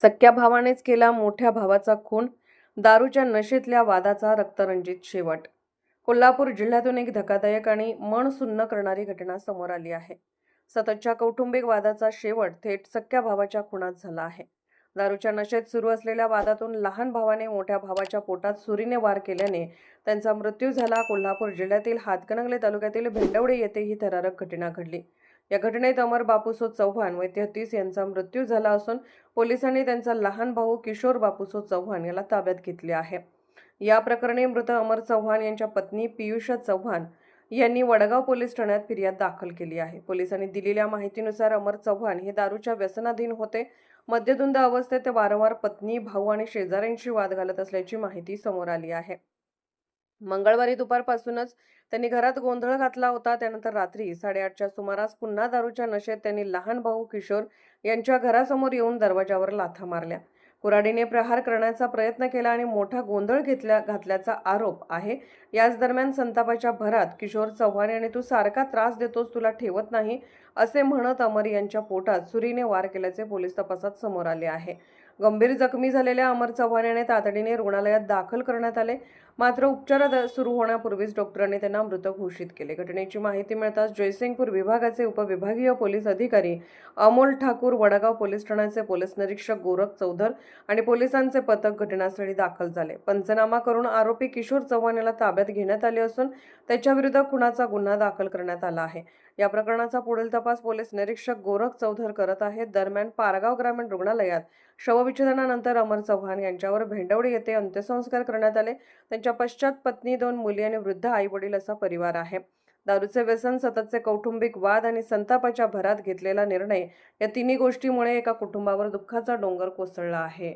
सख्या भावानेच केला मोठ्या भावाचा खून, दारूच्या नशेतल्या वादाचा रक्तरंजित शेवट. कोल्हापूर जिल्ह्यातून एक धक्कादायक आणि मन सुन्न करणारी घटना समोर आली आहे. सततच्या कौटुंबिक वादाचा शेवट थेट सख्या भावाच्या खुनात झाला आहे. दारूच्या नशेत सुरू असलेल्या वादातून लहान भावाने मोठ्या भावाच्या पोटात सुरीने वार केल्याने त्यांचा मृत्यू झाला. कोल्हापूर जिल्ह्यातील हातकणंगले तालुक्यातील भेंडवडे येथे ही थरारक घटना घडली. या घटनेत अमर बापूसो चव्हाण वय 33 यांचा मृत्यू झाला असून पोलिसांनी त्यांचा लहान भाऊ किशोर बापूसो चव्हाण याला ताब्यात घेतले आहे. या प्रकरणी मृत अमर चव्हाण यांच्या पत्नी पियुषा चव्हाण यांनी वडगाव पोलीस ठाण्यात फिर्याद दाखल केली आहे. पोलिसांनी दिलेल्या माहितीनुसार अमर चव्हाण हे दारूच्या व्यसनाधीन होते. मद्यधुंद अवस्थेत ते वारंवार पत्नी, भाऊ आणि शेजाऱ्यांशी वाद घालत असल्याची माहिती समोर आली आहे. मंगळवारी दुपारपासूनच त्यांनी घरात गोंधळ घातला होता. त्यानंतर रात्री 8:30च्या सुमारास पुन्हा दारूच्या नशेत त्यांनी लहान भाऊ किशोर यांच्या घरासमोर येऊन दरवाजावर लाथा मारल्या. कुऱ्हाडीने प्रहार करण्याचा प्रयत्न केला आणि मोठा गोंधळ घातल्याचा आरोप आहे. याच दरम्यान संतापाच्या भरात किशोर चव्हाण यांनी "तू सारखा त्रास देतोस, तुला ठेवत नाही" असे म्हणत अमर यांच्या पोटात सुरीने वार केल्याचे पोलीस तपासात समोर आले आहे. गंभीर जखमी झालेल्या अमर चव्हाण यांना तातडीने रुग्णालयात दाखल करण्यात आले. मात्र उपचार सुरू होण्यापूर्वीच डॉक्टरांनी त्यांना मृत घोषित केले. घटनेची माहिती मिळताच जयसिंगपूर विभागाचे उपविभागीय पोलीस अधिकारी अमोल ठाकूर, वडगाव पोलीस ठाण्याचे पोलीस निरीक्षक गोरख चौधर आणि पोलिसांचे पथक घटनास्थळी दाखल झाले. पंचनामा करून आरोपी किशोर चव्हाण याला ताब्यात घेण्यात आले असून त्याच्याविरुद्ध खुनाचा गुन्हा दाखल करण्यात आला आहे. या प्रकरणाचा पुढील तपास पोलीस निरीक्षक गोरख चौधर करत आहेत. दरम्यान पारगाव ग्रामीण रुग्णालयात शवविच्छेदनानंतर अमर चव्हाण यांच्यावर भेंडवडे येथे अंत्यसंस्कार करण्यात आले. त्यांच्या पश्चात पत्नी, 2 मुली आणि वृद्ध आई-वडील असा परिवार आहे. दारूचे व्यसन, सततचे कौटुंबिक वाद आणि संतापाच्या भरात घेतलेला निर्णय या तिन्ही गोष्टींमुळे एका कुटुंबावर दुःखाचा डोंगर कोसळला आहे.